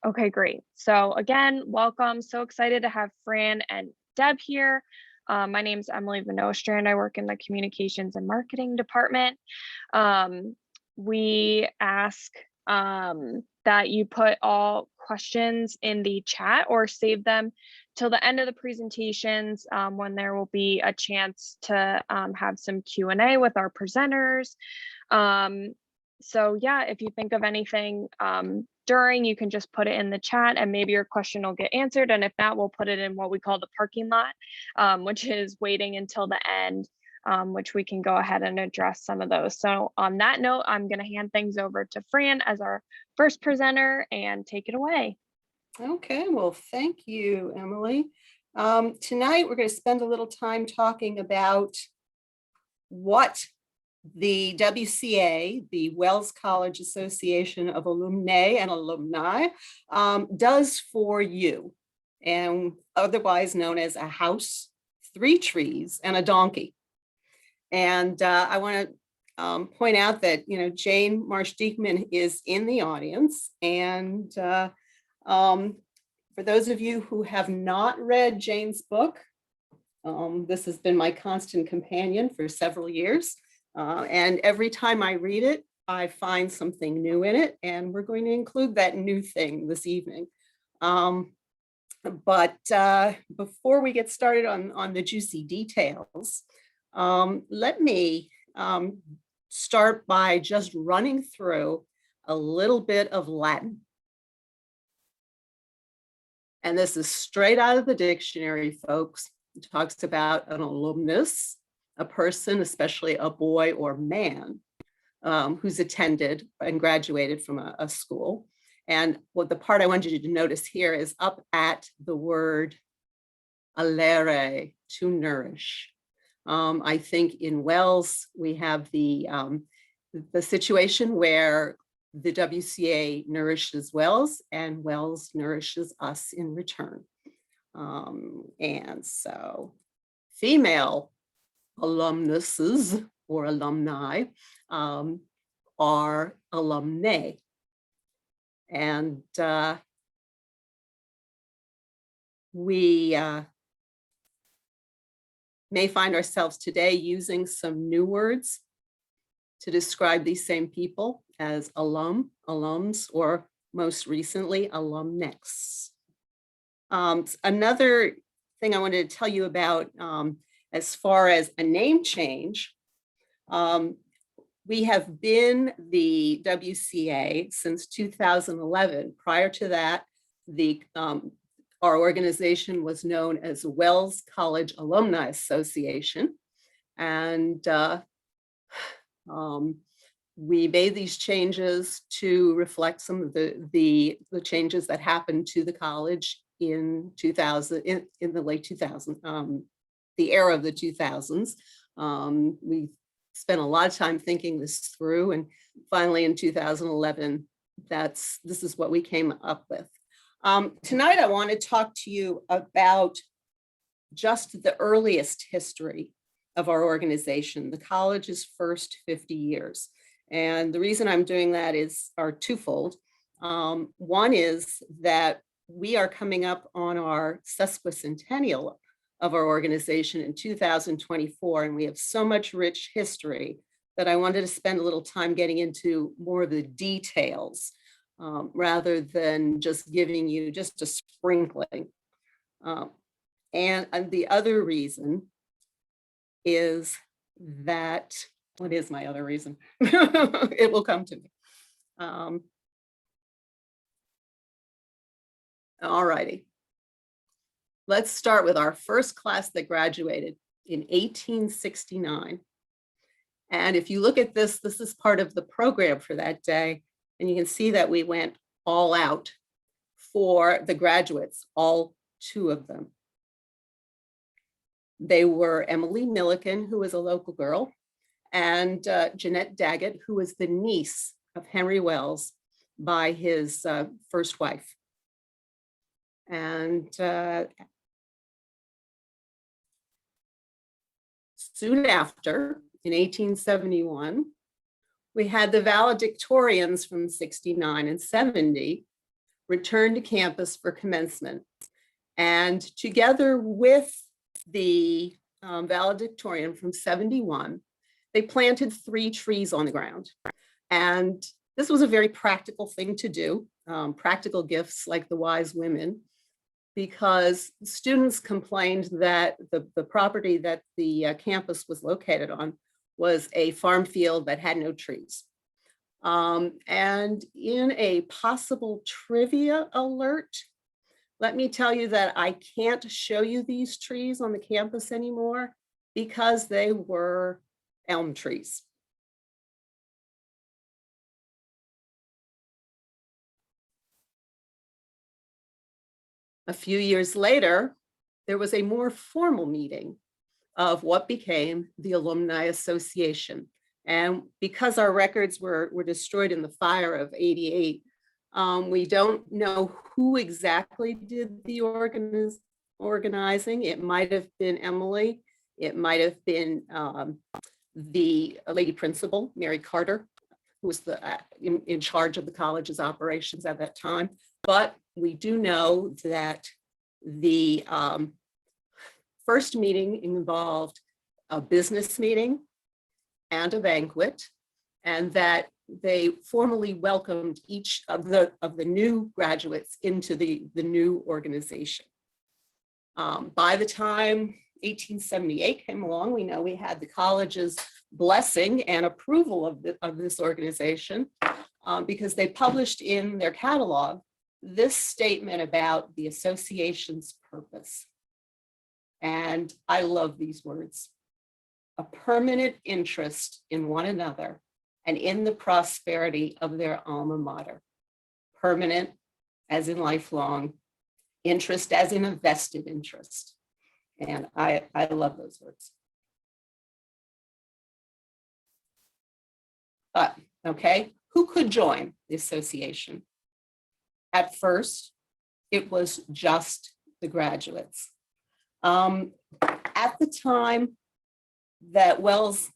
Okay, great. So again, welcome. So excited to have Fran and Deb here. My name is Emily Vanostrand. I work in the communications and marketing department. Um, we ask that you put all questions in the chat or save them till the end of the presentations, when there will be a chance to have some Q&A with our presenters. So yeah, if you think of anything during, you can just put it in the chat and maybe your question will get answered. And if not, we'll put it in what we call the parking lot, which is waiting until the end, which we can go ahead and address some of those. So on that note, I'm going to hand things over to Fran as our first presenter and take it away. Okay, well, thank you, Emily. Tonight, we're going to spend a little time talking about what the WCA, the Wells College Association of Alumnae and Alumni, does for you, and otherwise known as a house, 3 trees, and a donkey. And I want to point out that, Jane Marsh-Diekman is in the audience. And for those of you who have not read Jane's book, this has been my constant companion for several years. And every time I read it, I find something new in it, and we're going to include that new thing this evening. But before we get started on the juicy details, let me start by just running through a little bit of Latin. And this is straight out of the dictionary, folks. It talks about an alumnus, a person, especially a boy or man, who's attended and graduated from a school. And what the part I want you to notice here is up at the word allere, to nourish. I think in Wells, we have the situation where the WCA nourishes Wells and Wells nourishes us in return. And so female alumnuses or alumni are alumnae. And we may find ourselves today using some new words to describe these same people as alum, alums, or most recently, alumnex. Another thing I wanted to tell you about as far as a name change, we have been the WCA since 2011. Prior to that, our organization was known as Wells College Alumni Association. And we made these changes to reflect some of the changes that happened to the college in 2000, in the late 2000s, the era of the 2000s. We spent a lot of time thinking this through, and finally in 2011, this is what we came up with. Tonight, I want to talk to you about just the earliest history of our organization, the college's first 50 years. And the reason I'm doing that are twofold. One is that we are coming up on our sesquicentennial of our organization in 2024, and we have so much rich history that I wanted to spend a little time getting into more of the details rather than just giving you just a sprinkling. And the other reason is that, what is my other reason? It will come to me. All righty. Let's start with our first class that graduated in 1869. And if you look at this, this is part of the program for that day. And you can see that we went all out for the graduates, all 2 of them. They were Emily Milliken, who was a local girl, and Jeanette Daggett, who was the niece of Henry Wells by his first wife. And soon after, in 1871, we had the valedictorians from 69 and 70 returned to campus for commencement. And together with the valedictorian from 71, they planted 3 trees on the ground. And this was a very practical thing to do, practical gifts like the wise women, because students complained that the property that the campus was located on was a farm field that had no trees. And in a possible trivia alert, let me tell you that I can't show you these trees on the campus anymore because they were elm trees. A few years later, there was a more formal meeting of what became the Alumni Association. And because our records were destroyed in the fire of '88, we don't know who exactly did the organizing. It might have been Emily. It might have been the lady principal, Mary Carter, who was in charge of the college's operations at that time. But we do know that the first meeting involved a business meeting and a banquet, and that they formally welcomed each of the new graduates into the new organization. By the time 1878 came along, we know we had the college's blessing and approval of this organization because they published in their catalog this statement about the association's purpose. And I love these words: a permanent interest in one another and in the prosperity of their alma mater. Permanent as in lifelong, interest as in a vested interest. And I love those words. But, okay, who could join the association? At first, it was just the graduates. At the time that Wells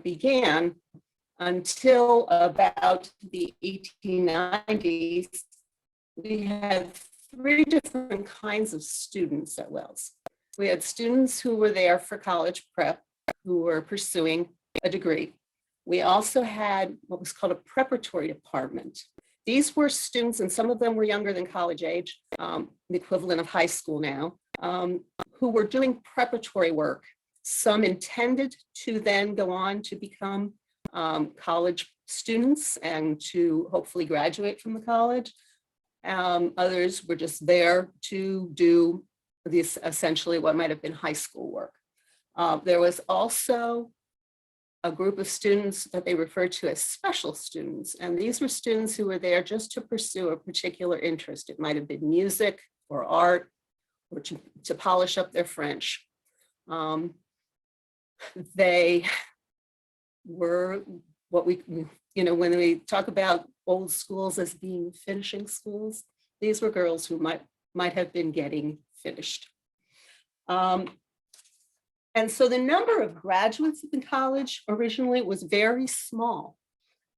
began, until about the 1890s, we had 3 different kinds of students at Wells. We had students who were there for college prep, who were pursuing a degree. We also had what was called a preparatory department. These were students, and some of them were younger than college age, the equivalent of high school now, who were doing preparatory work. Some intended to then go on to become college students and to hopefully graduate from the college. Others were just there to do this, essentially what might have been high school work. There was also a group of students that they referred to as special students. And these were students who were there just to pursue a particular interest. It might have been music or art or to polish up their French. They were what we, when we talk about old schools as being finishing schools, these were girls who might have been getting finished. And so the number of graduates in college originally was very small.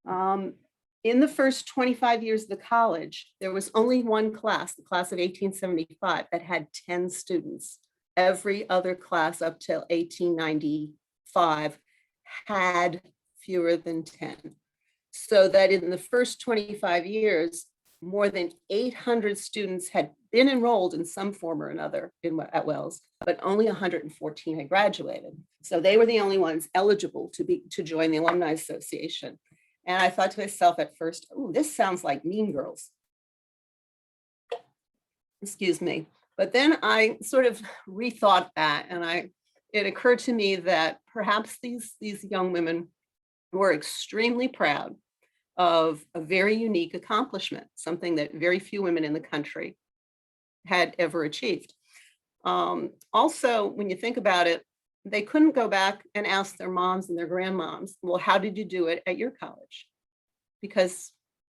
In the first 25 years of the college, there was only one class, the class of 1875, that had 10 students. Every other class up till 1895 had fewer than 10. So that in the first 25 years, more than 800 students had been enrolled in some form or another at Wells, but only 114 had graduated. So they were the only ones eligible to join the Alumni Association. And I thought to myself at first, oh, this sounds like Mean Girls. Excuse me. But then I sort of rethought that, and it occurred to me that perhaps these young women were extremely proud of a very unique accomplishment, something that very few women in the country had ever achieved. Also, when you think about it, they couldn't go back and ask their moms and their grandmoms, well, how did you do it at your college? Because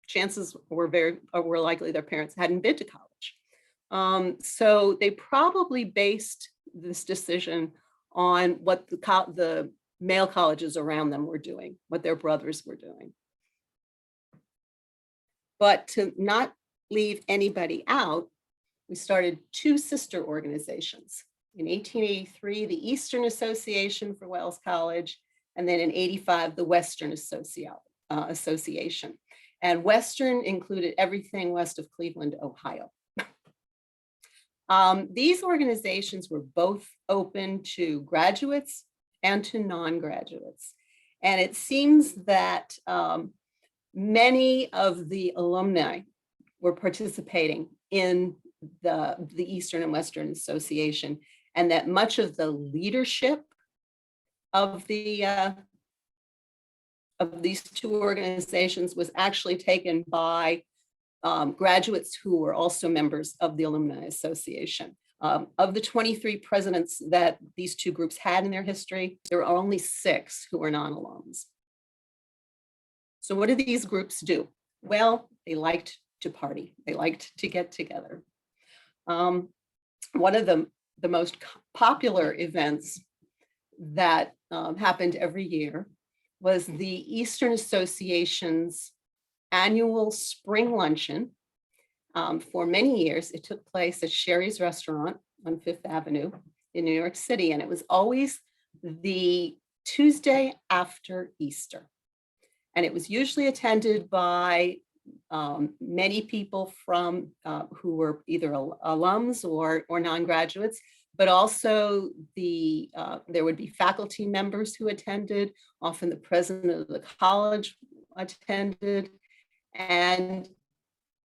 chances were likely their parents hadn't been to college. So they probably based this decision on what the male colleges around them were doing, what their brothers were doing. But to not leave anybody out, we started two sister organizations. In 1883, the Eastern Association for Wells College, and then in 85, the Western Association. And Western included everything west of Cleveland, Ohio. These organizations were both open to graduates and to non-graduates. And it seems that many of the alumni were participating in the Eastern and Western Association, and that much of the leadership of these two organizations was actually taken by graduates who were also members of the Alumni Association. Of the 23 presidents that these two groups had in their history, there are only 6 who are non-alums. So what do these groups do? Well, they liked to party. They liked to get together. One of the most popular events that happened every year was the Eastern Association's annual spring luncheon. For many years, it took place at Sherry's Restaurant on 5th Avenue in New York City, and it was always the Tuesday after Easter. And it was usually attended by many people from who were either alums or non-graduates, but also there would be faculty members who attended. Often the president of the college attended, and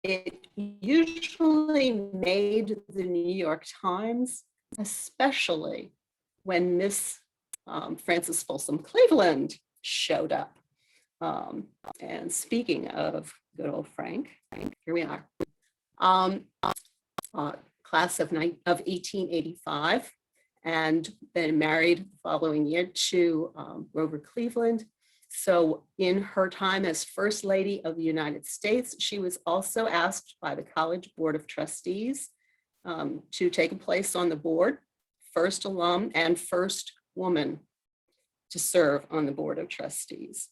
it usually made the New York Times, especially when Miss Frances Folsom Cleveland showed up. And speaking of good old Frank, here we are. Class of 1885, and then married the following year to Grover Cleveland. So in her time as First Lady of the United States, she was also asked by the College Board of Trustees to take a place on the board, first alum and first woman to serve on the Board of Trustees.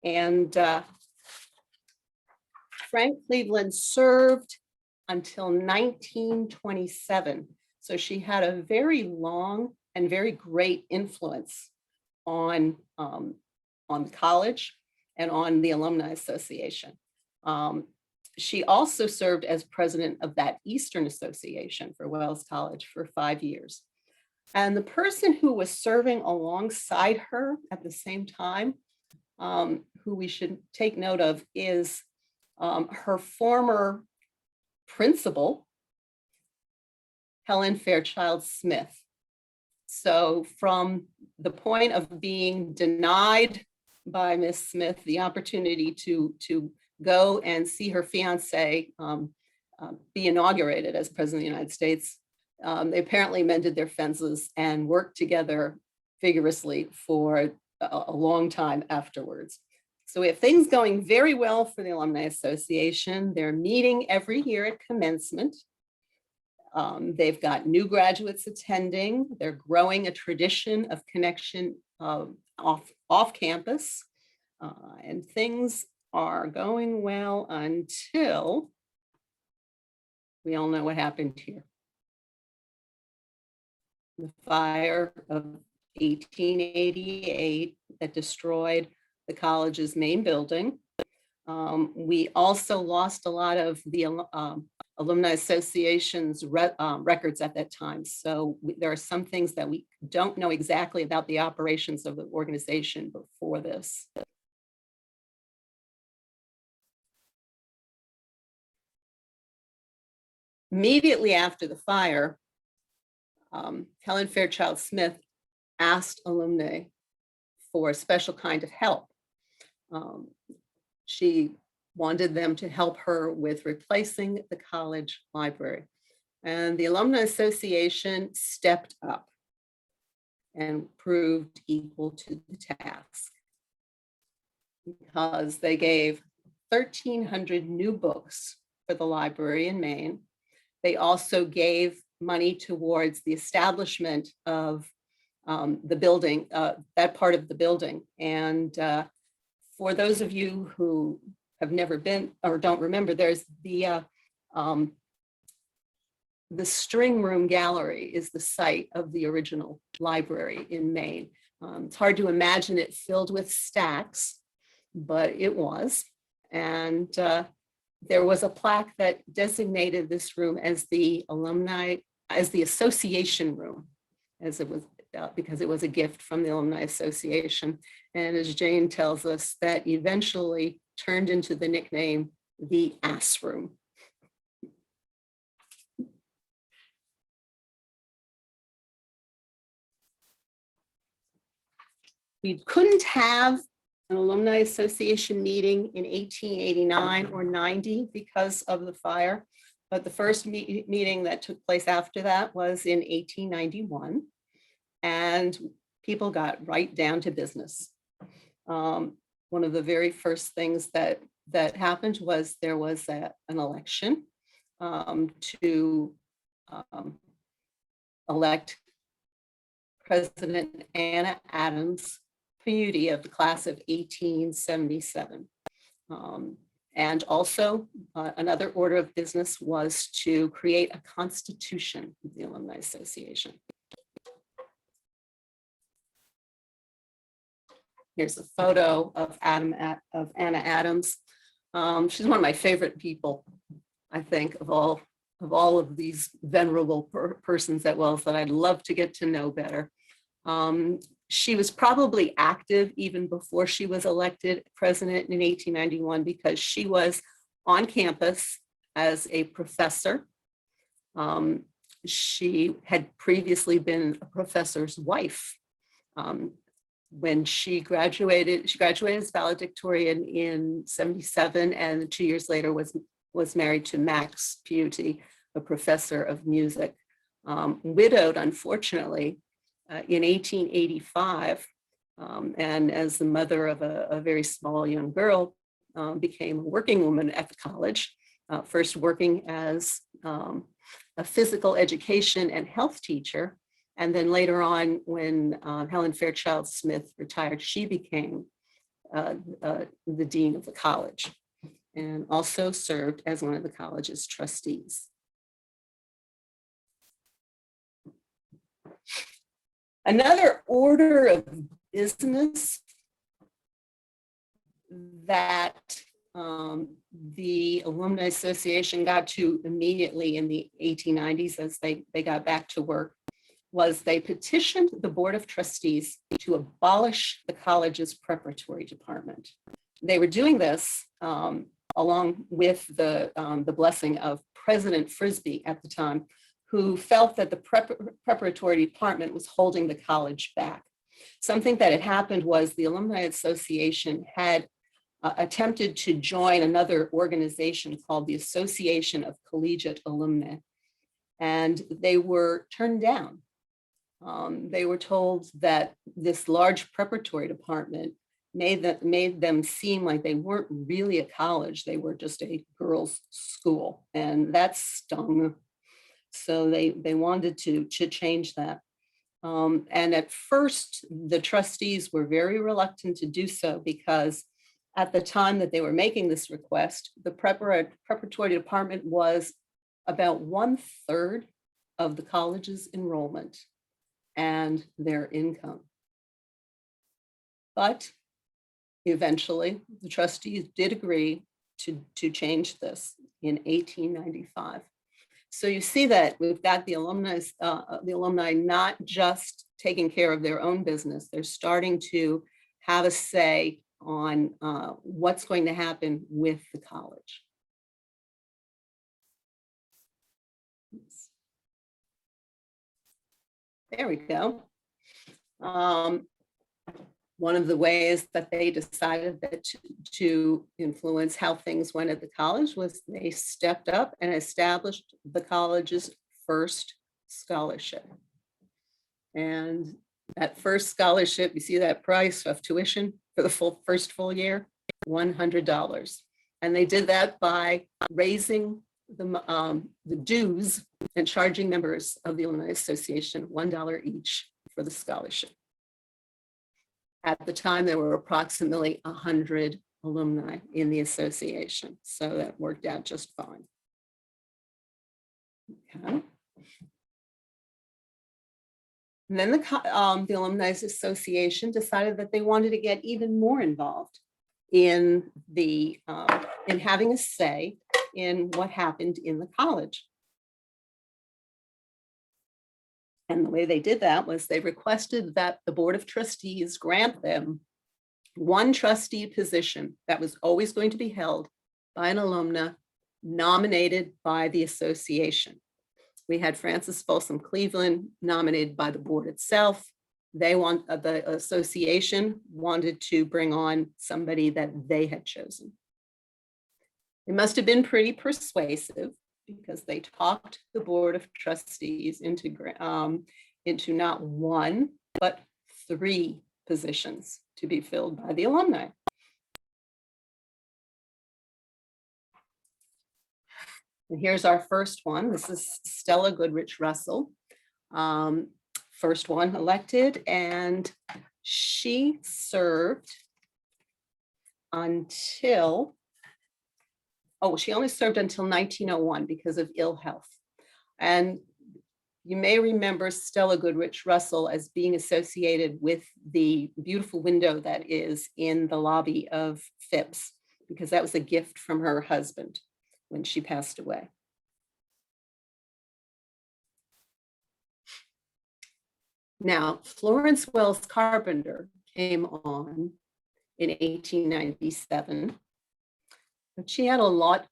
And Frank Cleveland served until 1927. So she had a very long and very great influence on the college and on the Alumni Association. She also served as president of that Eastern Association for Wells College for 5 years. And the person who was serving alongside her at the same time, who we should take note of, is her former principal, Helen Fairchild Smith. So from the point of being denied by Miss Smith the opportunity to go and see her fiance be inaugurated as president of the United States, they apparently mended their fences and worked together vigorously for a long time afterwards. So we have things going very well for the Alumni Association. They're meeting every year at commencement. They've got new graduates attending. They're growing a tradition of connection off campus, and things are going well until we all know what happened here. The fire of 1888 that destroyed the college's main building. We also lost a lot of the Alumni Association's records at that time. So there are some things that we don't know exactly about the operations of the organization before this. Immediately after the fire, Helen Fairchild Smith asked Alumnae for a special kind of help. She wanted them to help her with replacing the college library. And the Alumni Association stepped up and proved equal to the task, because they gave 1,300 new books for the library in Maine. They also gave money towards the establishment of the building, that part of the building. And for those of you who have never been or don't remember, there's the String Room Gallery is the site of the original library in Maine. It's hard to imagine it filled with stacks, but it was. And there was a plaque that designated this room as the association room, as it was, because it was a gift from the Alumni Association. And as Jane tells us, that eventually turned into the nickname, the Ass Room. We couldn't have an Alumni Association meeting in 1889 or 90 because of the fire. But the first meeting that took place after that was in 1891. And people got right down to business. One of the very first things that happened was there was an election to elect President Anna Adams Plutti of the class of 1877. And also another order of business was to create a constitution of the Alumni Association. Here's a photo of Anna Adams. She's one of my favorite people, I think, of all of these venerable persons at Wells that I'd love to get to know better. She was probably active even before she was elected president in 1891 because she was on campus as a professor. She had previously been a professor's wife. When she graduated as valedictorian in 77, and 2 years later was married to Max Plutti, a professor of music. Widowed, unfortunately, in 1885, and as the mother of a very small young girl, became a working woman at the college, first working as a physical education and health teacher. And then later on, when Helen Fairchild Smith retired, she became the dean of the college and also served as one of the college's trustees. Another order of business that the Alumni Association got to immediately in the 1890s as they got back to work was they petitioned the Board of Trustees to abolish the college's preparatory department. They were doing this along with the blessing of President Frisbee at the time, who felt that the preparatory department was holding the college back. Something that had happened was the Alumni Association had attempted to join another organization called the Association of Collegiate Alumnae, and they were turned down. They were told that this large preparatory department made them seem like they weren't really a college, they were just a girls' school, and that stung. So they wanted to change that. And at first, the trustees were very reluctant to do so because at the time that they were making this request, the preparatory department was about 1/3 of the college's enrollment and their income. But eventually, the trustees did agree to change this in 1895. So you see that we've got the alumni not just taking care of their own business, they're starting to have a say on what's going to happen with the college. There we go. One of the ways that they decided that to influence how things went at the college was they stepped up and established the college's first scholarship. And that first scholarship, you see that price of tuition for the first full year, $100. And they did that by raising the dues and charging members of the Alumni Association $1 each for the scholarship. At the time, there were approximately 100 alumni in the association. So that worked out just fine. Okay. And then the Alumni Association decided that they wanted to get even more involved in having a say in what happened in the college. And the way they did that was they requested that the Board of Trustees grant them one trustee position that was always going to be held by an alumna nominated by the association. We had Frances Folsom Cleveland nominated by the board itself. The association wanted to bring on somebody that they had chosen. It must have been pretty persuasive because they talked the Board of Trustees into not one, but 3 positions to be filled by the alumni. And here's our first one. This is Stella Goodrich Russell, first one elected, and she served until, she only served until 1901 because of ill health. And you may remember Stella Goodrich Russell as being associated with the beautiful window that is in the lobby of Phipps, because that was a gift from her husband when she passed away. Now, Florence Wells Carpenter came on in 1897, but she had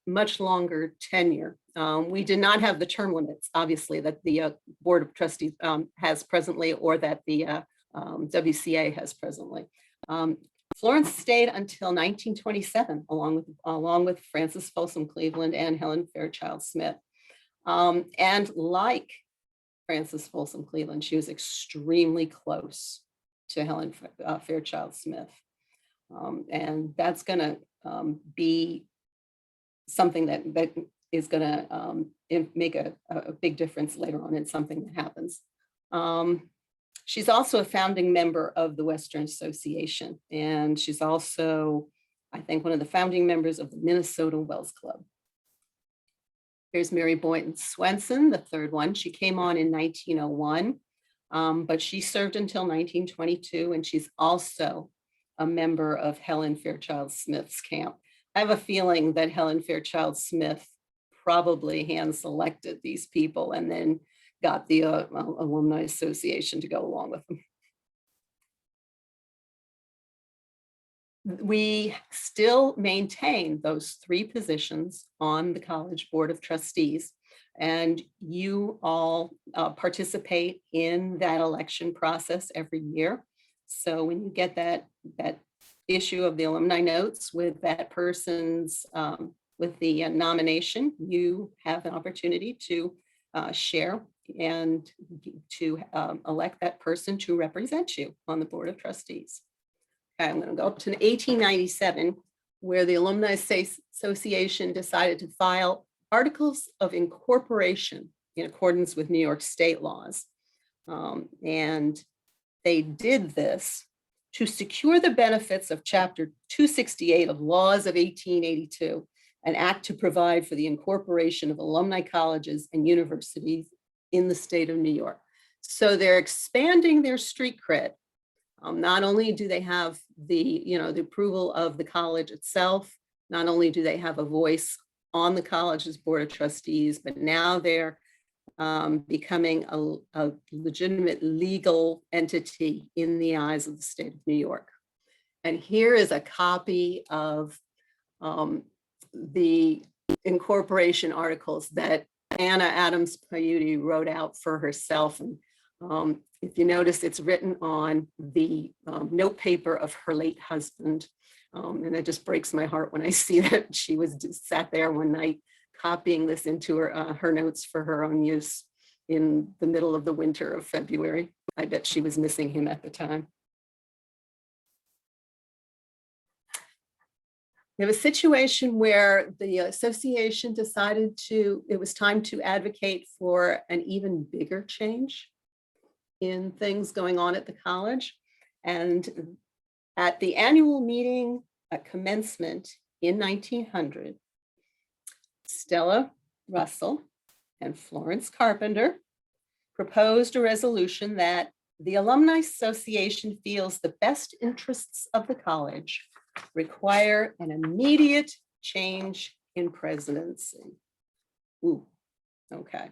much longer tenure. We did not have the term limits, obviously, that the Board of Trustees has presently, or that the WCA has presently. Florence stayed until 1927, along with Frances Folsom Cleveland and Helen Fairchild Smith. And like Frances Folsom Cleveland, she was extremely close to Helen Fairchild Smith. And that's going to be something that is going to make a big difference later on in something that happens. She's also a founding member of the Western Association, and she's also, I think, one of the founding members of the Minnesota Wells Club. Here's Mary Boynton Swenson, the third one. She came on in 1901, but she served until 1922, and she's also a member of Helen Fairchild Smith's camp. I have a feeling that Helen Fairchild Smith probably hand-selected these people and then got the Alumni Association to go along with them. We still maintain those 3 positions on the College Board of Trustees, and you all participate in that election process every year. So when you get that issue of the alumni notes with that person's, with the nomination, you have an opportunity to share and to elect that person to represent you on the Board of Trustees. Okay, I'm going to go up to 1897, where the Alumni Association decided to file articles of incorporation in accordance with New York state laws. And they did this to secure the benefits of Chapter 268 of Laws of 1882, an act to provide for the incorporation of alumni colleges and universities in the state of New York. So they're expanding their street cred. Not only do they have the approval of the college itself, not only do they have a voice on the college's Board of Trustees, but now they're becoming a legitimate legal entity in the eyes of the state of New York. And here is a copy of the incorporation articles that Anna Adams Paiuti wrote out for herself. And if you notice, it's written on the note paper of her late husband. And it just breaks my heart when I see that she was just sat there one night copying this into her notes for her own use in the middle of the winter of February. I bet she was missing him at the time. We have a situation where the association decided it was time to advocate for an even bigger change in things going on at the college. And at the annual meeting at commencement in 1900, Stella Russell and Florence Carpenter proposed a resolution that the Alumni Association feels the best interests of the college require an immediate change in presidency. Ooh, okay.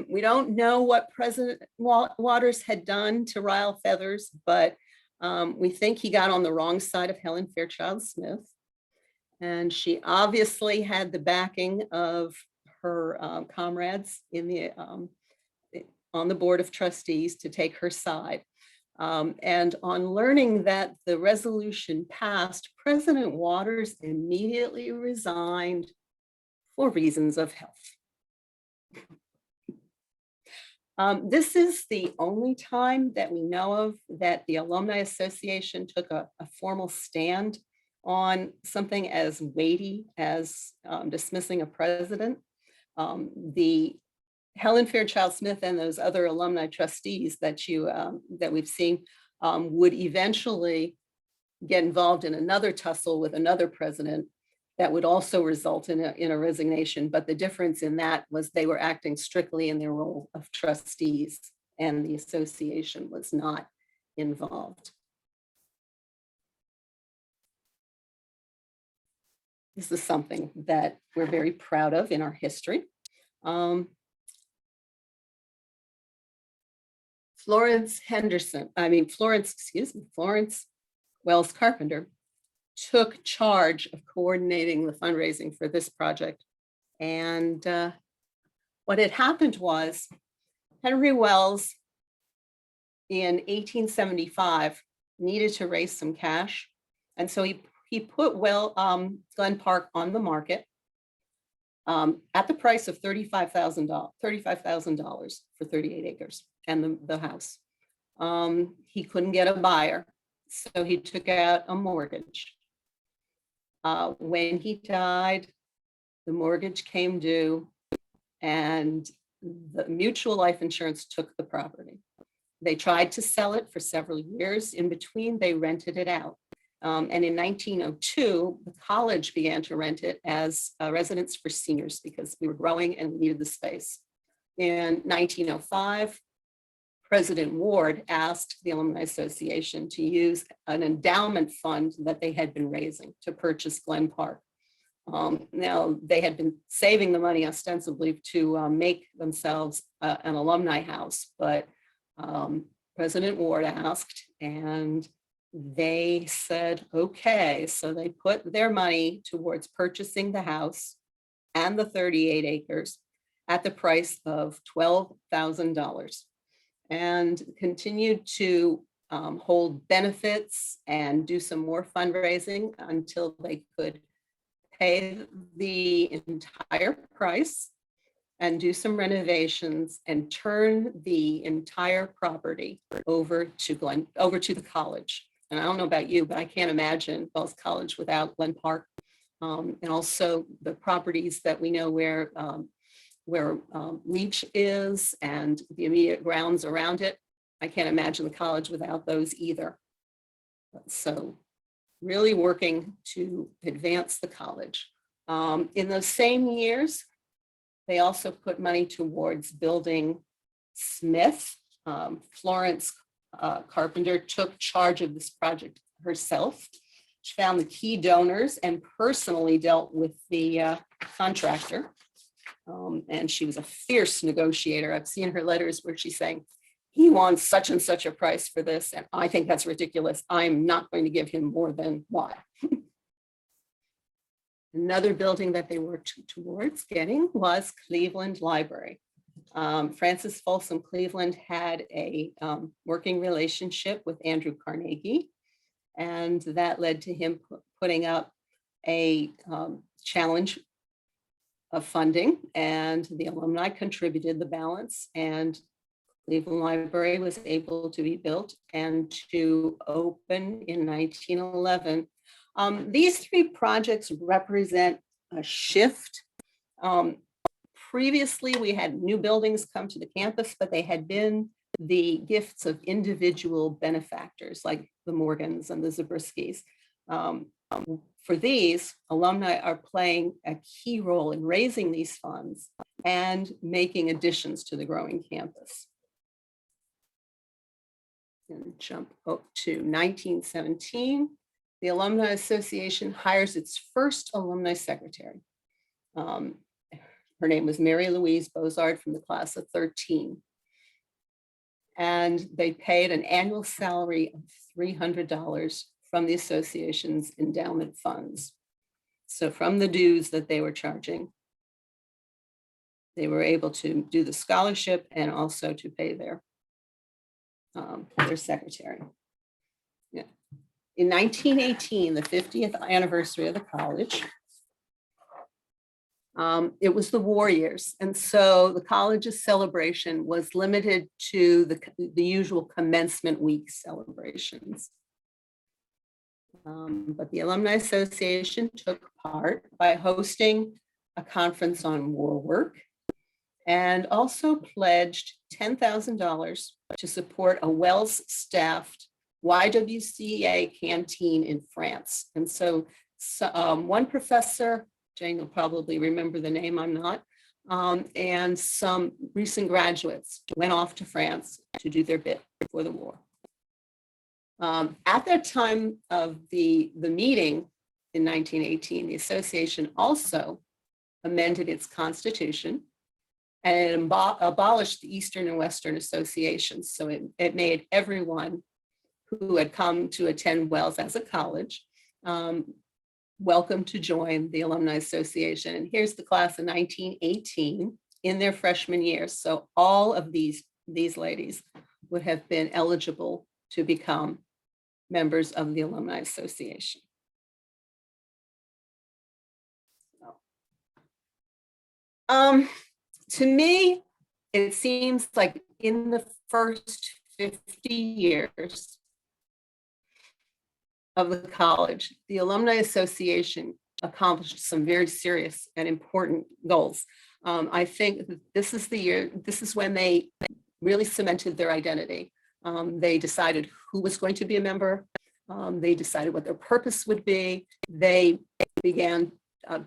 We don't know what President Waters had done to rile feathers, but we think he got on the wrong side of Helen Fairchild Smith. And she obviously had the backing of her comrades in the on the Board of Trustees to take her side. And on learning that the resolution passed, President Waters immediately resigned for reasons of health. This is the only time that we know of that the Alumni Association took a formal stand on something as weighty as dismissing a president. The Helen Fairchild Smith and those other alumni trustees that we've seen would eventually get involved in another tussle with another president that would also result in a resignation. But the difference in that was they were acting strictly in their role of trustees, and the association was not involved. This is something that we're very proud of in our history. Florence Wells Carpenter took charge of coordinating the fundraising for this project. And what had happened was Henry Wells in 1875 needed to raise some cash. And so he put Glen Park on the market at the price of $35,000 for 38 acres and the house. He couldn't get a buyer, so he took out a mortgage. When he died, the mortgage came due and the mutual life insurance took the property. They tried to sell it for several years. In between, they rented it out. And in 1902, the college began to rent it as a residence for seniors because we were growing and we needed the space. In 1905, President Ward asked the Alumni Association to use an endowment fund that they had been raising to purchase Glen Park. Now, they had been saving the money ostensibly to make themselves an alumni house, but President Ward asked, and they said, okay. So they put their money towards purchasing the house and the 38 acres at the price of $12,000 and continued to hold benefits and do some more fundraising until they could pay the entire price and do some renovations and turn the entire property over to the college. And I don't know about you, but I can't imagine Wells College without Glen Park. And also the properties that we know where Leach is and the immediate grounds around it. I can't imagine the college without those either. So really working to advance the college. In those same years, they also put money towards building Smith. Florence Carpenter took charge of this project herself. She found the key donors and personally dealt with the contractor. And she was a fierce negotiator. I've seen her letters where she's saying, he wants such and such a price for this, and I think that's ridiculous. I'm not going to give him more than Y. Another building that they worked towards getting was Cleveland Library. Francis Folsom Cleveland had a working relationship with Andrew Carnegie, and that led to him putting up a challenge of funding, and the alumni contributed the balance, and Cleveland Library was able to be built and to open in 1911. These three projects represent a shift. Previously, we had new buildings come to the campus, but they had been the gifts of individual benefactors, like the Morgans and the Zabriskis. For these, alumni are playing a key role in raising these funds and making additions to the growing campus. And jump up to 1917. The Alumni Association hires its first alumni secretary. Her name was Mary Louise Bozard from the class of 13. And they paid an annual salary of $300 from the association's endowment funds. So from the dues that they were charging, they were able to do the scholarship and also to pay their secretary. Yeah. In 1918, the 50th anniversary of the college, it was the war years. And so the college's celebration was limited to the usual commencement week celebrations. But the Alumni Association took part by hosting a conference on war work and also pledged $10,000 to support a Wells-staffed YWCA canteen in France. And so one professor, Jane will probably remember the name, I'm not, and some recent graduates went off to France to do their bit for the war. At that time of the meeting in 1918, the association also amended its constitution and abolished the Eastern and Western associations. So it made everyone who had come to attend Wells as a college welcome to join the Alumni Association. And here's the class of 1918 in their freshman year. So all of these ladies would have been eligible to become members of the Alumni Association. To me, it seems like in the first 50 years of the college, the Alumni Association accomplished some very serious and important goals. I think that this is when they really cemented their identity. They decided who was going to be a member. They decided what their purpose would be. They began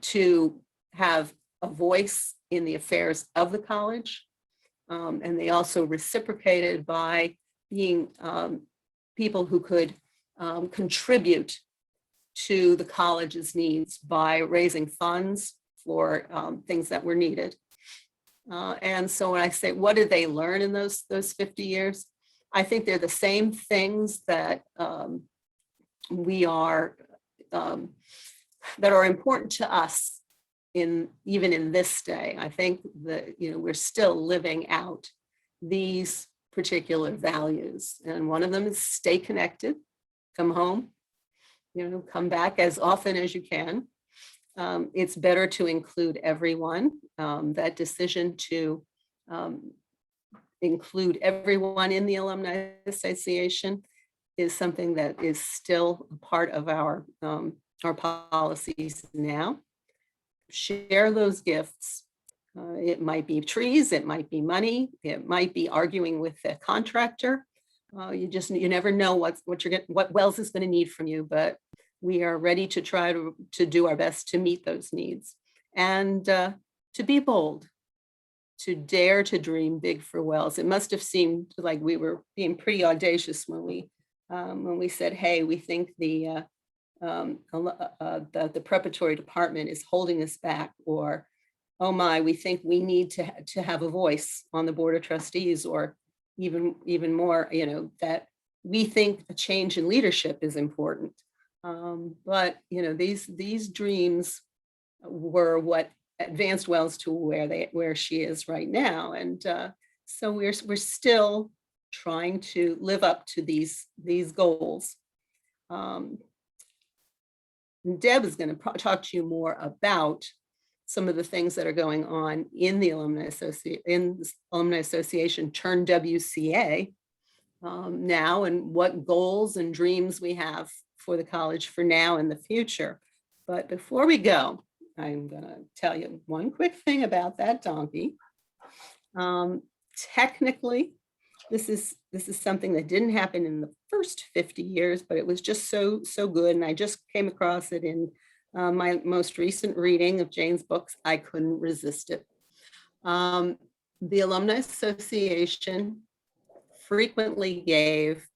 to have a voice in the affairs of the college. And they also reciprocated by being people who could contribute to the college's needs by raising funds for things that were needed. And so when I say, what did they learn in those 50 years? I think they're the same things that that are important to us even in this day. I think that we're still living out these particular values, and one of them is stay connected, come home, come back as often as you can. It's better to include everyone. That decision to include everyone in the Alumni Association is something that is still a part of our policies now. Share those gifts. It might be trees, it might be money, it might be arguing with a contractor. You never know what Wells is going to need from you, but we are ready to try to do our best to meet those needs and to be bold, to dare to dream big for Wells. It must have seemed like we were being pretty audacious when we said, hey, we think the preparatory department is holding us back, or, oh my, we think we need to have a voice on the board of trustees, or even more, that we think a change in leadership is important. But these dreams were what advanced Wells to where she is right now, and so we're still trying to live up to these goals. Deb is going to talk to you more about some of the things that are going on in the Alumni Association turned WCA now, and what goals and dreams we have for the college for now and the future. But before we go, I'm going to tell you one quick thing about that donkey. Technically, this is something that didn't happen in the first 50 years, but it was just so good. And I just came across it in my most recent reading of Jane's books. I couldn't resist it. The Alumni Association frequently gave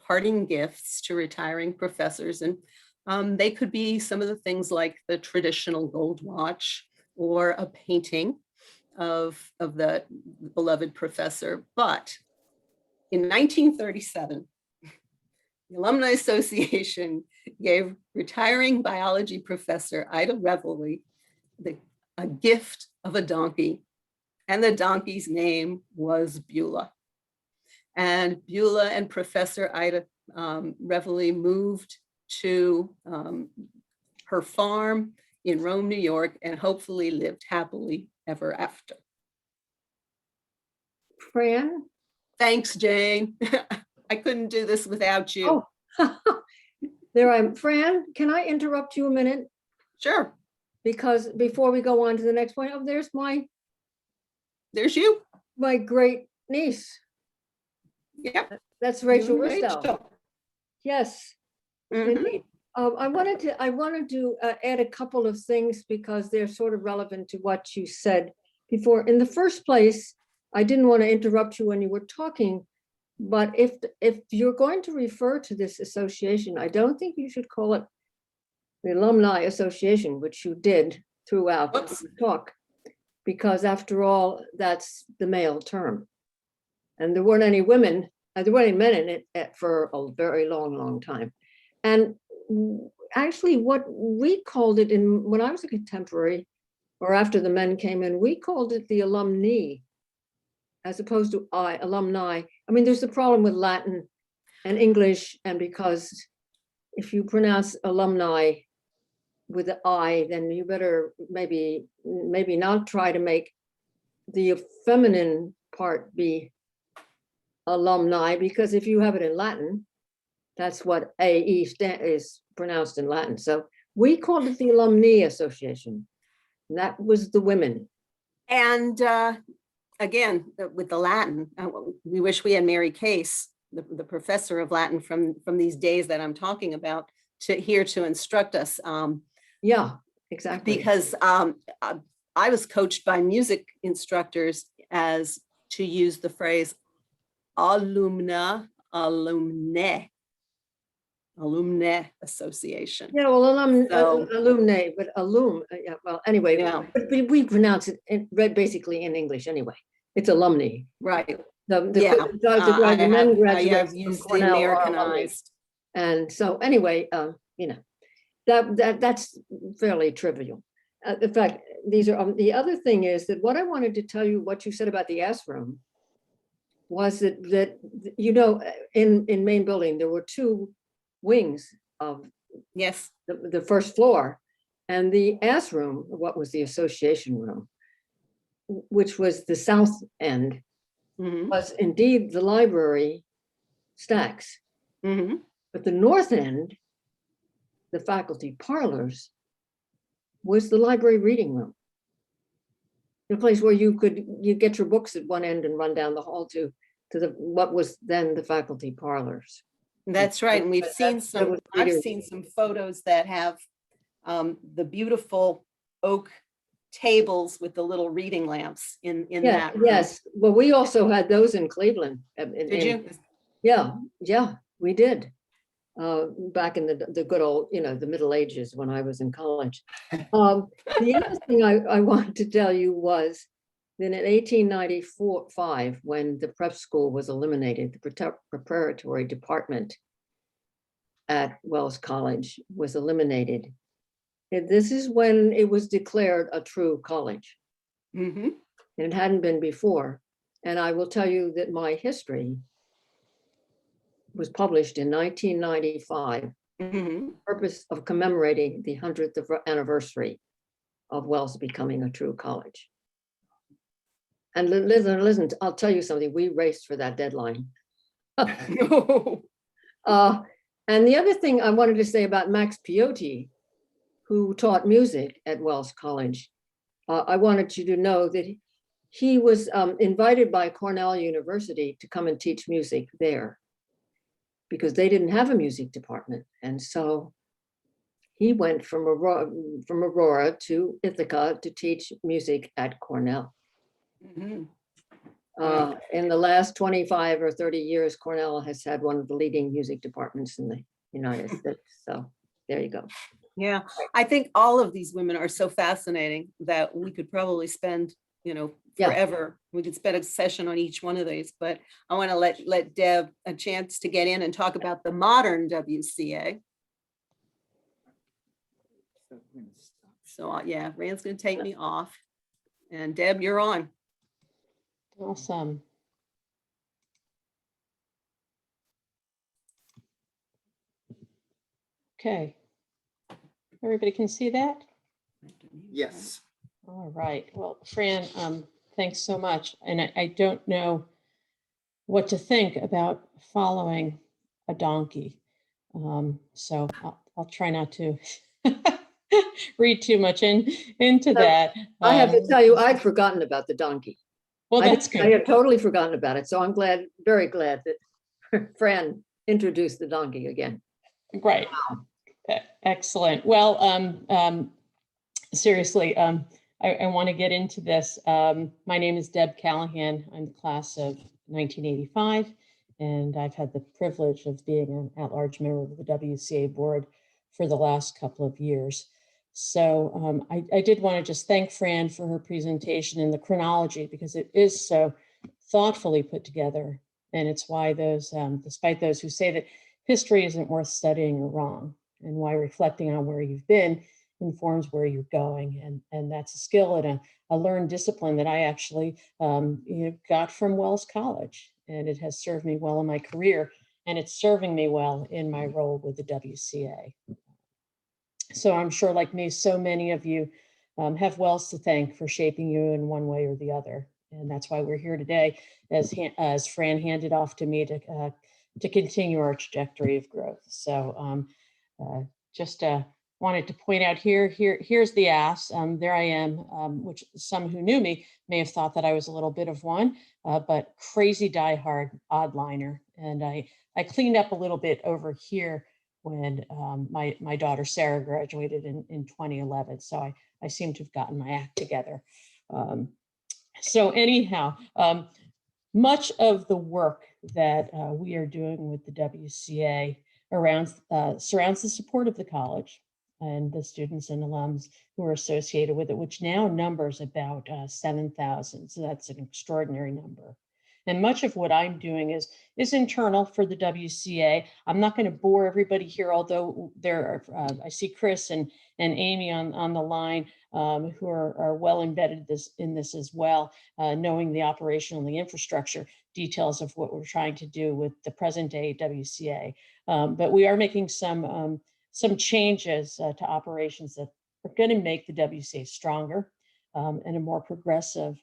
parting gifts to retiring professors, and they could be some of the things like the traditional gold watch or a painting of the beloved professor. But in 1937, the Alumni Association gave retiring biology professor Ida Reveley a gift of a donkey, and the donkey's name was Beulah. And Beulah and Professor Ida Reveley moved to her farm in Rome, New York, and hopefully lived happily ever after. Fran? Thanks, Jane. I couldn't do this without you. Oh, there I'm. Fran, can I interrupt you a minute? Sure. Because before we go on to the next point, oh, there's There's you. my great niece. Yep. That's Rachel You and Ristow. Rachel. Yes, Mhm. indeed. I wanted to add a couple of things because they're sort of relevant to what you said before. In the first place, I didn't want to interrupt you when you were talking, but if you're going to refer to this association, I don't think you should call it the Alumni Association, which you did throughout Whoops. the talk, because after all, that's the male term. And there weren't any women, there weren't any men in it for a very long time. And actually what we called it when I was a contemporary, or after the men came in, we called it the Alumnae, as opposed to alumni. I mean, there's the problem with Latin and English, and because if you pronounce alumni with the I, then you better maybe not try to make the feminine part be alumni, because if you have it in Latin, that's what AE is pronounced in Latin. So we called it the Alumnae Association. And that was the women. And again, with the Latin, we wish we had Mary Case, the professor of Latin from these days that I'm talking about, here to instruct us. Yeah, exactly. Because I was coached by music instructors as to use the phrase alumna, alumnae association. Yeah, well, So- alumnae, but yeah, well, anyway, Yeah. but we pronounce it basically in English anyway. It's alumni. Right. The Yeah. men I graduates have from used the Cornell are alumni. Americanized. And so anyway, that's fairly trivial. In fact, these are the other thing is that what I wanted to tell you, what you said about the S room, was that in main building there were two wings of Yes. the first floor, and the S room, what was the association room, which was the south end, Mhm. was indeed the library stacks. Mhm. But the north end, the faculty parlors, was the library reading room. The place where you get your books at one end and run down the hall to what was then the faculty parlors. That's right. And we've But seen that was I've bigger. seen some photos that have the beautiful oak tables with the little reading lamps in Yeah, that room. yes. Well, we also had those in Cleveland. Did you? Yeah, we did. Back in the good old, the Middle Ages when I was in college. The other thing I wanted to tell you was that in 1895, when the prep school was eliminated, the preparatory department at Wells College was eliminated. And this is when it was declared a true college. Mhm. And it hadn't been before. And I will tell you that my history was published in 1995, Mhm. purpose of commemorating the 100th anniversary of Wells becoming a true college. And listen, I'll tell you something, we raced for that deadline. And the other thing I wanted to say about Max Piotti, who taught music at Wells College, I wanted you to know that he was invited by Cornell University to come and teach music there because they didn't have a music department. And so he went from Aurora to Ithaca to teach music at Cornell. Mhm. In the last 25 or 30 years, Cornell has had one of the leading music departments in the United States. So there you go. Yeah, I think all of these women are so fascinating that we could probably spend, Yeah. forever. We could spend a session on each one of these, but I want to let Deb a chance to get in and talk about the modern WCA. So yeah, Rand's going to take me off, and Deb, you're on. Awesome. Okay. Everybody can see that? Yes. All right. Well, Fran, thanks so much. And I don't know what to think about following a donkey. So I'll try not to read too much into that. I have to tell you, I'd forgotten about the donkey. Well, that's I good. had totally forgotten about it. So I'm glad, very glad that Fran introduced the donkey again. Right. Excellent. Well, seriously, I want to get into this. My name is Deb Callahan. I'm the class of 1985, and I've had the privilege of being an at-large member of the WCA board for the last couple of years. So I did want to just thank Fran for her presentation and the chronology, because it is so thoughtfully put together. And it's why those, despite those who say that history isn't worth studying, are wrong, and why reflecting on where you've been informs where you're going. And that's a skill and a learned discipline that I actually got from Wells College. And it has served me well in my career, and it's serving me well in my role with the WCA. So I'm sure, like me, so many of you have Wells to thank for shaping you in one way or the other. And that's why we're here today, as Fran handed off to me to continue our trajectory of growth. So just wanted to point out here's the ass. There I am, which some who knew me may have thought that I was a little bit of one, but crazy diehard oddliner. And I cleaned up a little bit over here when my daughter Sarah graduated in 2011. So I seem to have gotten my act together. So anyhow, much of the work that we are doing with the WCA surrounds the support of the college and the students and alums who are associated with it, which now numbers about 7,000. So that's an extraordinary number. And much of what I'm doing is internal for the WCA. I'm not going to bore everybody here, although there are, I see Chris and Amy on the line who are well embedded in this as well, knowing the operational and the infrastructure details of what we're trying to do with the present day WCA. But we are making some changes to operations that are going to make the WCA stronger and a more progressive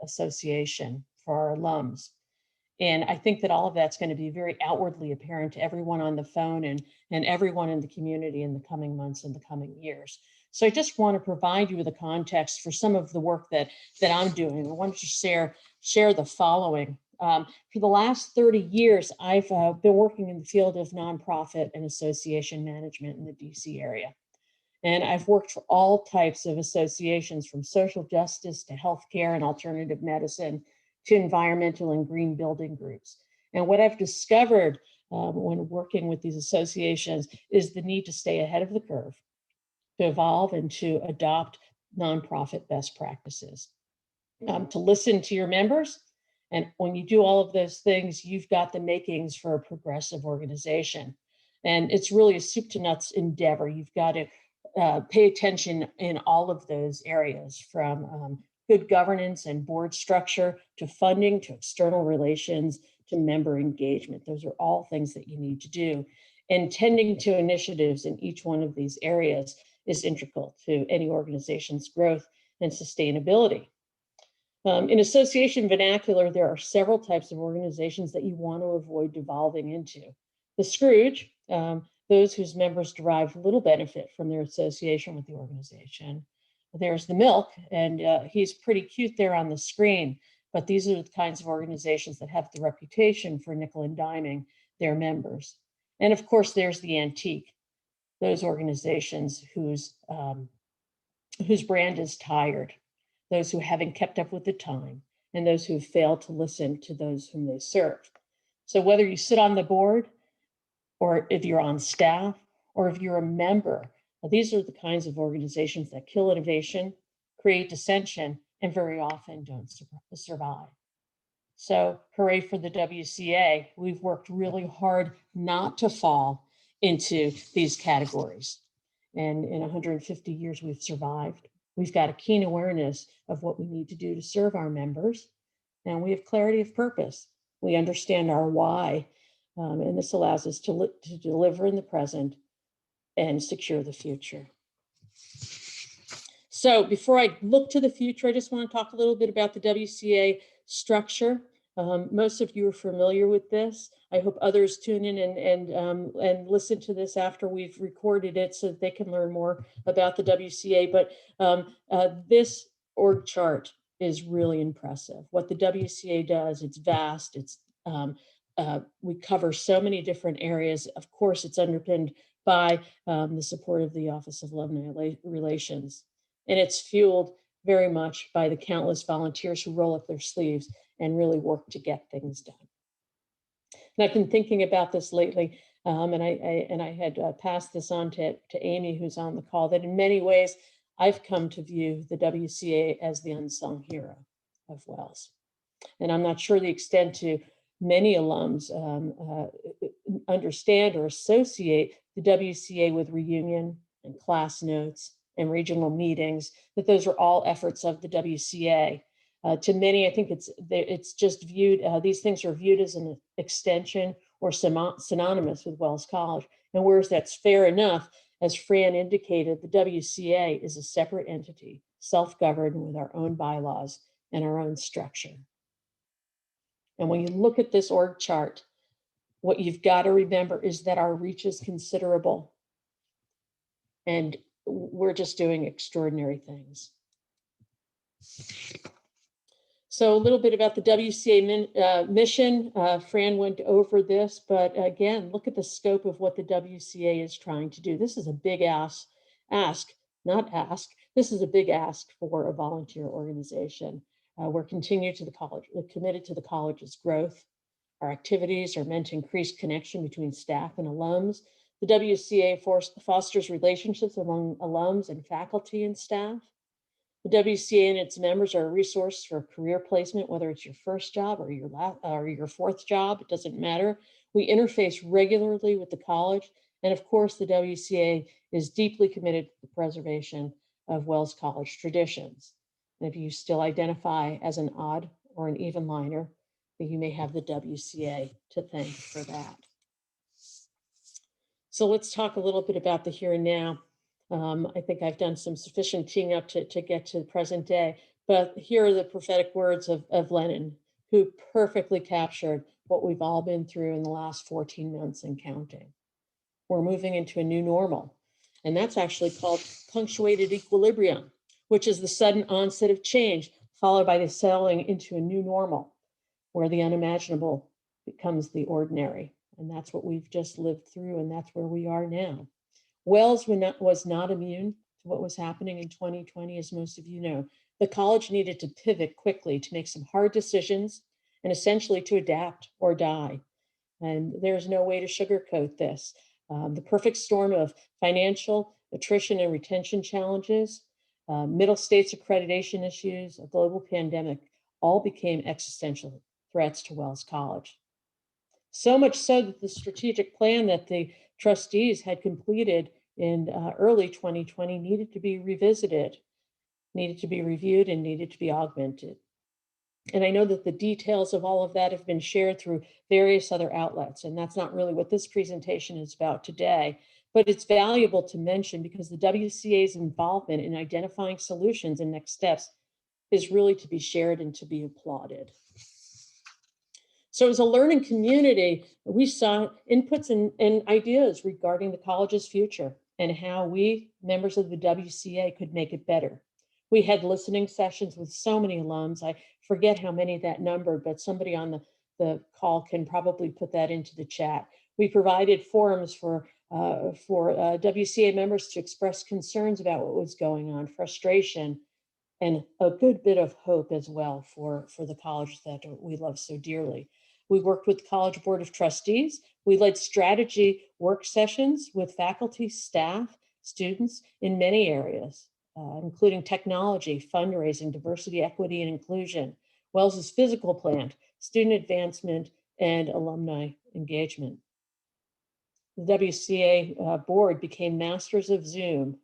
association for our alums. And I think that all of that's going to be very outwardly apparent to everyone on the phone and everyone in the community in the coming months and the coming years. So I just want to provide you with a context for some of the work that I'm doing. I wanted to share the following. For the last 30 years, I've been working in the field of nonprofit and association management in the DC area. And I've worked for all types of associations, from social justice to healthcare and alternative medicine to environmental and green building groups. And what I've discovered when working with these associations is the need to stay ahead of the curve, to evolve and to adopt nonprofit best practices, to listen to your members. And when you do all of those things, you've got the makings for a progressive organization. And it's really a soup to nuts endeavor. You've got to pay attention in all of those areas, from good governance and board structure to funding to external relations to member engagement. Those are all things that you need to do. And tending to initiatives in each one of these areas is integral to any organization's growth and sustainability. In association vernacular, there are several types of organizations that you want to avoid devolving into. The Scrooge, those whose members derive little benefit from their association with the organization. there's the milk, and he's pretty cute there on the screen. But these are the kinds of organizations that have the reputation for nickel and diming their members. And of course, there's the antique, those organizations whose brand is tired, those who haven't kept up with the time, and those who failed to listen to those whom they serve. So whether you sit on the board, or if you're on staff, or if you're a member, these are the kinds of organizations that kill innovation, create dissension, and very often don't survive. So hooray for the WCA. We've worked really hard not to fall into these categories. And in 150 years, we've survived. We've got a keen awareness of what we need to do to serve our members. And we have clarity of purpose. We understand our why. And this allows us to deliver in the present and secure the future. So before I look to the future, I just want to talk a little bit about the WCA structure. Most of you are familiar with this. I hope others tune in and listen to this after we've recorded it so that they can learn more about the WCA. But this org chart is really impressive. What the WCA does, it's vast. We cover so many different areas. Of course, it's underpinned by the support of the Office of Alumni Relations. And it's fueled very much by the countless volunteers who roll up their sleeves and really work to get things done. And I've been thinking about this lately, and I had passed this on to Amy, who's on the call, that in many ways, I've come to view the WCA as the unsung hero of Wells. And I'm not sure the extent to many alums understand or associate the WCA with reunion and class notes and regional meetings, that those are all efforts of the WCA. To many, I think it's just viewed, these things are viewed as an extension or synonymous with Wells College. And whereas that's fair enough, as Fran indicated, the WCA is a separate entity, self-governed with our own bylaws and our own structure. And when you look at this org chart, what you've got to remember is that our reach is considerable. And we're just doing extraordinary things. So a little bit about the WCA mission. Fran went over this, but again, look at the scope of what the WCA is trying to do. This is a big this is a big ask for a volunteer organization. We're committed to the college's growth. Our activities are meant to increase connection between staff and alums. The WCA fosters relationships among alums and faculty and staff. The WCA and its members are a resource for career placement, whether it's your first job or your fourth job, it doesn't matter. We interface regularly with the college. And of course, the WCA is deeply committed to the preservation of Wells College traditions. And if you still identify as an odd or an even liner, you may have the WCA to thank for that. So let's talk a little bit about the here and now. I think I've done some sufficient teeing up to get to the present day, but here are the prophetic words of Lenin, who perfectly captured what we've all been through in the last 14 months and counting. We're moving into a new normal, and that's actually called punctuated equilibrium, which is the sudden onset of change followed by the settling into a new normal, where the unimaginable becomes the ordinary. And that's what we've just lived through, and that's where we are now. Wells was not immune to what was happening in 2020, as most of you know. The college needed to pivot quickly to make some hard decisions and essentially to adapt or die. And there's no way to sugarcoat this. The perfect storm of financial, attrition, and retention challenges, middle states accreditation issues, a global pandemic, all became existential threats to Wells College. So much so that the strategic plan that the trustees had completed in early 2020 needed to be revisited, needed to be reviewed, and needed to be augmented. And I know that the details of all of that have been shared through various other outlets, and that's not really what this presentation is about today, but it's valuable to mention because the WCA's involvement in identifying solutions and next steps is really to be shared and to be applauded. So as a learning community, we saw inputs and ideas regarding the college's future and how we, members of the WCA, could make it better. We had listening sessions with so many alums. I forget how many that numbered, but somebody on the call can probably put that into the chat. We provided forums for WCA members to express concerns about what was going on, frustration, and a good bit of hope as well for the college that we love so dearly. We worked with the College Board of Trustees. We led strategy work sessions with faculty, staff, students in many areas, including technology, fundraising, diversity, equity, and inclusion, Wells's physical plant, student advancement, and alumni engagement. The WCA board became masters of Zoom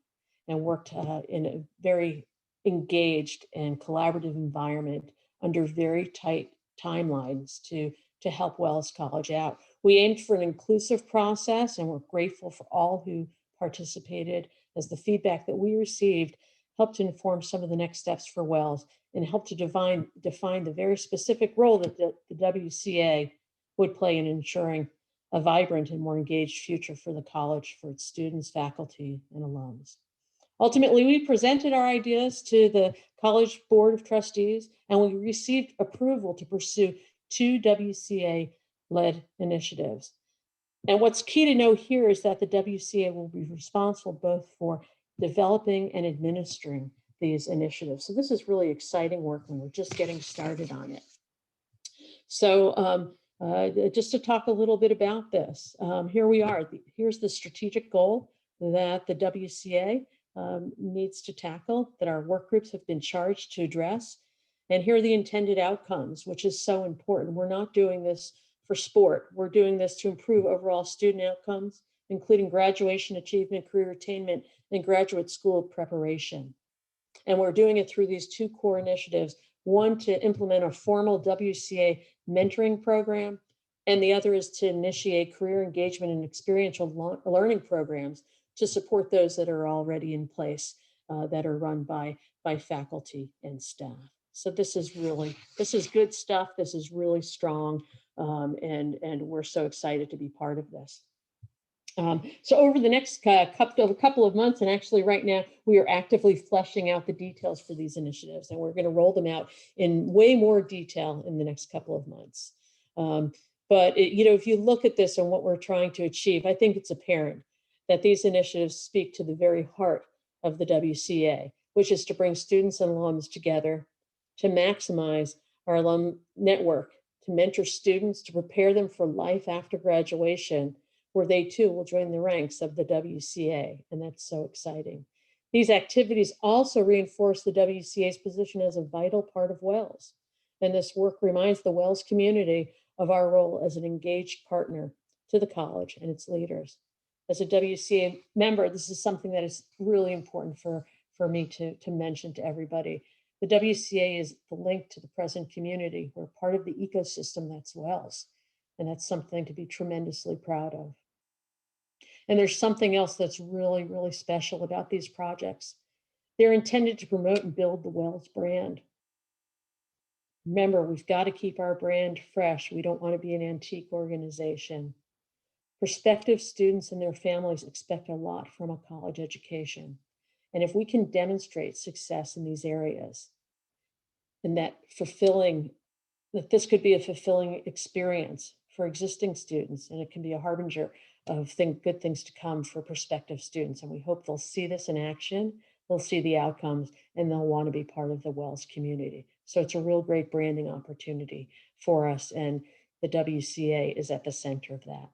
and worked in a very engaged and collaborative environment under very tight timelines to help Wells College out. We aimed for an inclusive process, and we're grateful for all who participated, as the feedback that we received helped inform some of the next steps for Wells and helped to define the very specific role that the WCA would play in ensuring a vibrant and more engaged future for the college, for its students, faculty, and alums. Ultimately, we presented our ideas to the College Board of Trustees, and we received approval to pursue 2 WCA-led initiatives. And what's key to know here is that the WCA will be responsible both for developing and administering these initiatives. So this is really exciting work, and we're just getting started on it. So just to talk a little bit about this, here we are. Here's the strategic goal that the WCA needs to tackle, that our work groups have been charged to address. And here are the intended outcomes, which is so important. We're not doing this for sport. We're doing this to improve overall student outcomes, including graduation achievement, career attainment, and graduate school preparation. And we're doing it through these 2 core initiatives, one to implement a formal WCA mentoring program, and the other is to initiate career engagement and experiential learning programs to support those that are already in place, that are run by faculty and staff. So this is good stuff. This is really strong, and we're so excited to be part of this. So over the next couple of months, and actually right now, we are actively fleshing out the details for these initiatives, and we're going to roll them out in way more detail in the next couple of months. But if you look at this and what we're trying to achieve, I think it's apparent that these initiatives speak to the very heart of the WCA, which is to bring students and alums together, to maximize our alum network, to mentor students, to prepare them for life after graduation, where they too will join the ranks of the WCA, and that's so exciting. These activities also reinforce the WCA's position as a vital part of Wells, and this work reminds the Wells community of our role as an engaged partner to the college and its leaders. As a WCA member, this is something that is really important for me to mention to everybody. The WCA is the link to the present community. We're part of the ecosystem that's Wells, and that's something to be tremendously proud of. And there's something else that's really, really special about these projects. They're intended to promote and build the Wells brand. Remember, we've got to keep our brand fresh. We don't want to be an antique organization. Prospective students and their families expect a lot from a college education. And if we can demonstrate success in these areas, and that this could be a fulfilling experience for existing students, and it can be a harbinger of good things to come for prospective students. And we hope they'll see this in action, they'll see the outcomes, and they'll want to be part of the Wells community. So it's a real great branding opportunity for us, and the WCA is at the center of that.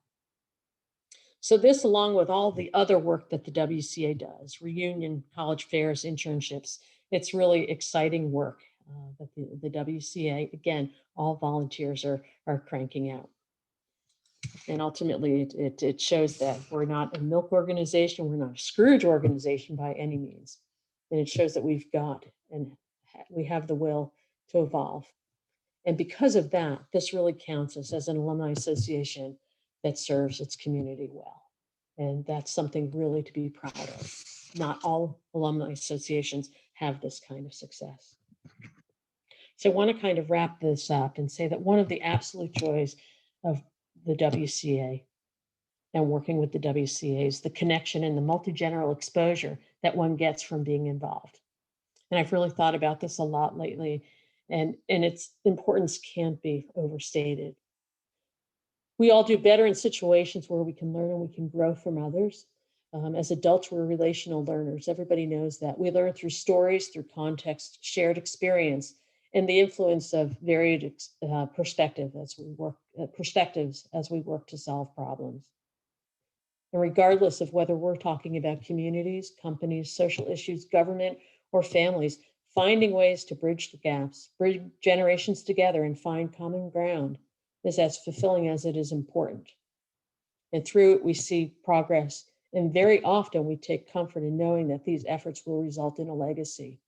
So this, along with all the other work that the WCA does, reunion, college fairs, internships, it's really exciting work that the WCA, again, all volunteers are cranking out. And ultimately, it shows that we're not a milk organization, we're not a Scrooge organization by any means. And it shows that we've got and we have the will to evolve. And because of that, this really counts us as an alumni association that serves its community well. And that's something really to be proud of. Not all alumni associations have this kind of success. So I want to kind of wrap this up and say that one of the absolute joys of the WCA and working with the WCA is the connection and the multi-general exposure that one gets from being involved. And I've really thought about this a lot lately, and its importance can't be overstated. We all do better in situations where we can learn and we can grow from others. As adults, we're relational learners. Everybody knows that. We learn through stories, through context, shared experience, and the influence of varied perspectives as we work to solve problems. And regardless of whether we're talking about communities, companies, social issues, government, or families, finding ways to bridge the gaps, bridge generations together, and find common ground is as fulfilling as it is important. And through it, we see progress. And very often we take comfort in knowing that these efforts will result in a legacy.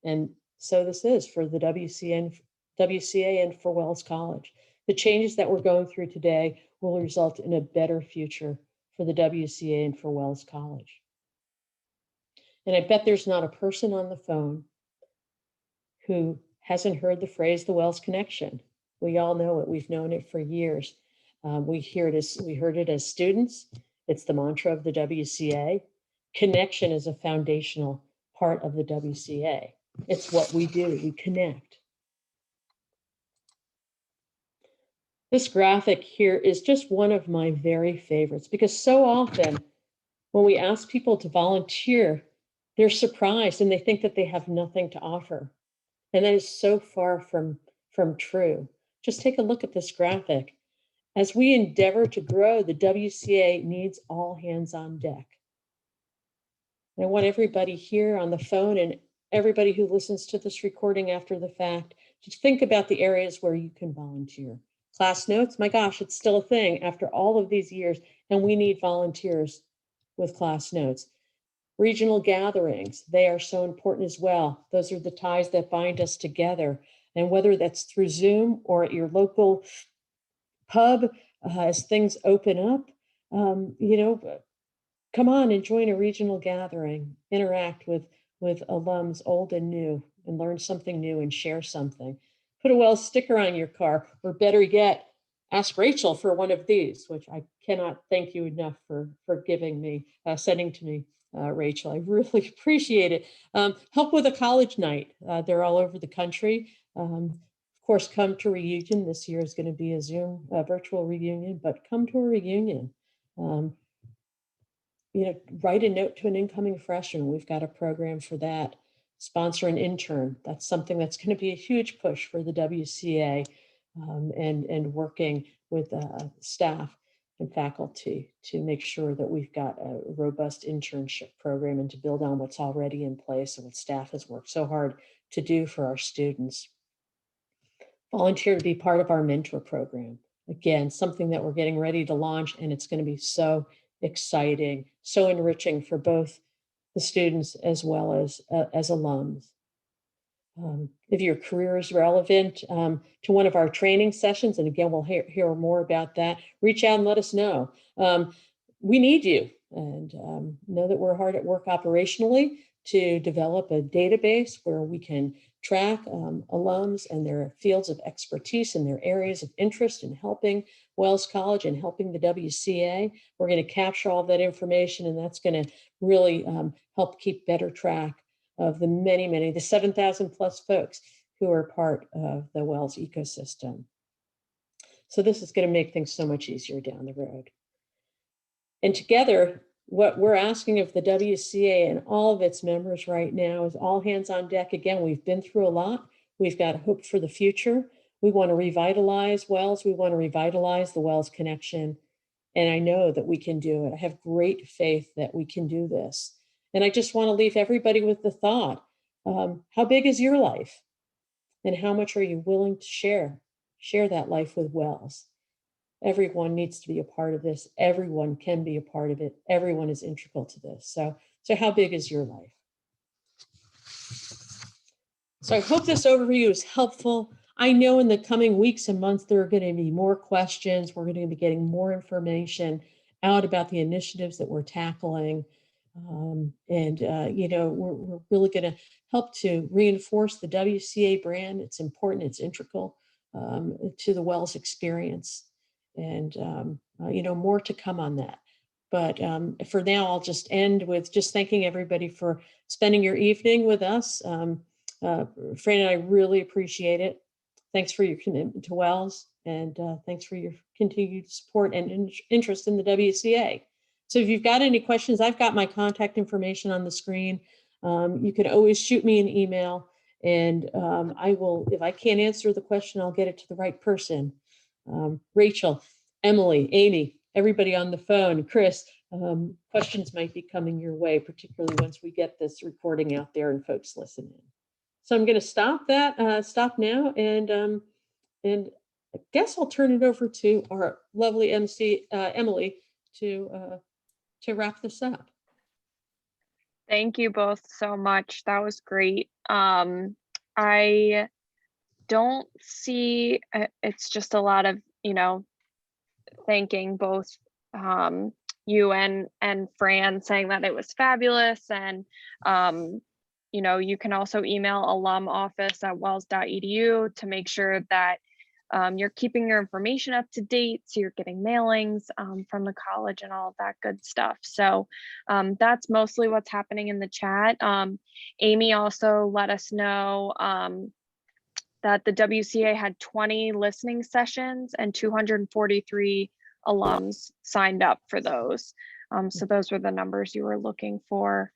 And so this is for the WCA and for Wells College. The changes that we're going through today will result in a better future for the WCA and for Wells College. And I bet there's not a person on the phone who hasn't heard the phrase, the Wells Connection. We all know it. We've known it for years. We heard it as students. It's the mantra of the WCA. Connection is a foundational part of the WCA. It's what we do. We connect. This graphic here is just one of my very favorites because so often when we ask people to volunteer, they're surprised and they think that they have nothing to offer. And that is so far from true. Just take a look at this graphic. As we endeavor to grow, the WCA needs all hands on deck. And I want everybody here on the phone and everybody who listens to this recording after the fact to think about the areas where you can volunteer. Class notes, my gosh, it's still a thing after all of these years, and we need volunteers with class notes. Regional gatherings, they are so important as well. Those are the ties that bind us together. And whether that's through Zoom or at your local pub, as things open up, come on and join a regional gathering, interact with alums old and new, and learn something new and share something. Put a Wells sticker on your car, or better yet, ask Rachel for one of these, which I cannot thank you enough for giving me, sending to me, Rachel. I really appreciate it. Help with a college night. They're all over the country. Of course, come to reunion. This year is going to be a Zoom virtual reunion, but come to a reunion. Write a note to an incoming freshman. We've got a program for that. Sponsor an intern. That's something that's going to be a huge push for the WCA, and working with staff and faculty to make sure that we've got a robust internship program and to build on what's already in place and what staff has worked so hard to do for our students. Volunteer to be part of our mentor program. Again, something that we're getting ready to launch, and it's going to be so exciting, so enriching for both the students as well as alums. If your career is relevant to one of our training sessions, and again, we'll hear more about that, reach out and let us know. We need you, and know that we're hard at work operationally to develop a database where we can track alums and their fields of expertise and their areas of interest in helping Wells College and helping the WCA. We're going to capture all that information, and that's going to really help keep better track of the many, the 7,000 plus folks who are part of the Wells ecosystem. So this is going to make things so much easier down the road. And together, what we're asking of the WCA and all of its members right now is all hands on deck. Again, we've been through a lot. We've got hope for the future. We want to revitalize Wells. We want to revitalize the Wells Connection. And I know that we can do it. I have great faith that we can do this. And I just want to leave everybody with the thought, how big is your life? And how much are you willing to share that life with Wells? Everyone needs to be a part of this. Everyone can be a part of it. Everyone is integral to this. So how big is your life? So I hope this overview is helpful. I know in the coming weeks and months, there are going to be more questions. We're going to be getting more information out about the initiatives that we're tackling. We're really going to help to reinforce the WCA brand. It's important, it's integral to the Wells experience. And, more to come on that. But for now, I'll just end with just thanking everybody for spending your evening with us. Fran and I really appreciate it. Thanks for your commitment to Wells, and thanks for your continued support and interest in the WCA. So if you've got any questions, I've got my contact information on the screen. You can always shoot me an email, and I will, if I can't answer the question, I'll get it to the right person. Rachel, Emily, Amy, everybody on the phone, Chris, questions might be coming your way, particularly once we get this recording out there and folks listen in. So I'm going to stop now, and I guess I'll turn it over to our lovely MC, Emily, to wrap this up. Thank you both so much. That was great. I don't see, it's just a lot of, thanking both you and Fran, saying that it was fabulous. And, you can also email alumoffice@wells.edu to make sure that you're keeping your information up to date, so you're getting mailings from the college and all of that good stuff. So that's mostly what's happening in the chat. Amy also let us know that the WCA had 20 listening sessions and 243 alums signed up for those. So those were the numbers you were looking for.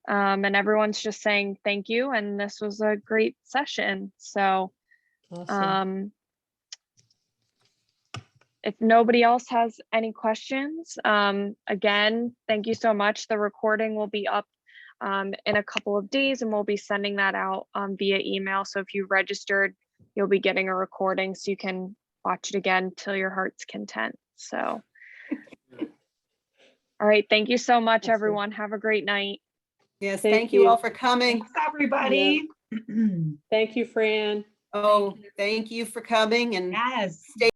And everyone's just saying thank you, and this was a great session. So Awesome. If nobody else has any questions, again, thank you so much. The recording will be up in a couple of days, and we'll be sending that out via email. So if you registered, you'll be getting a recording so you can watch it again till your heart's content. So, all right. Thank you so much, Awesome. everyone. Have a great night. Yes, Thank thank you you. all for coming. Thanks, everybody. Thank you, Fran. Oh, thank you for coming, and Yes. stay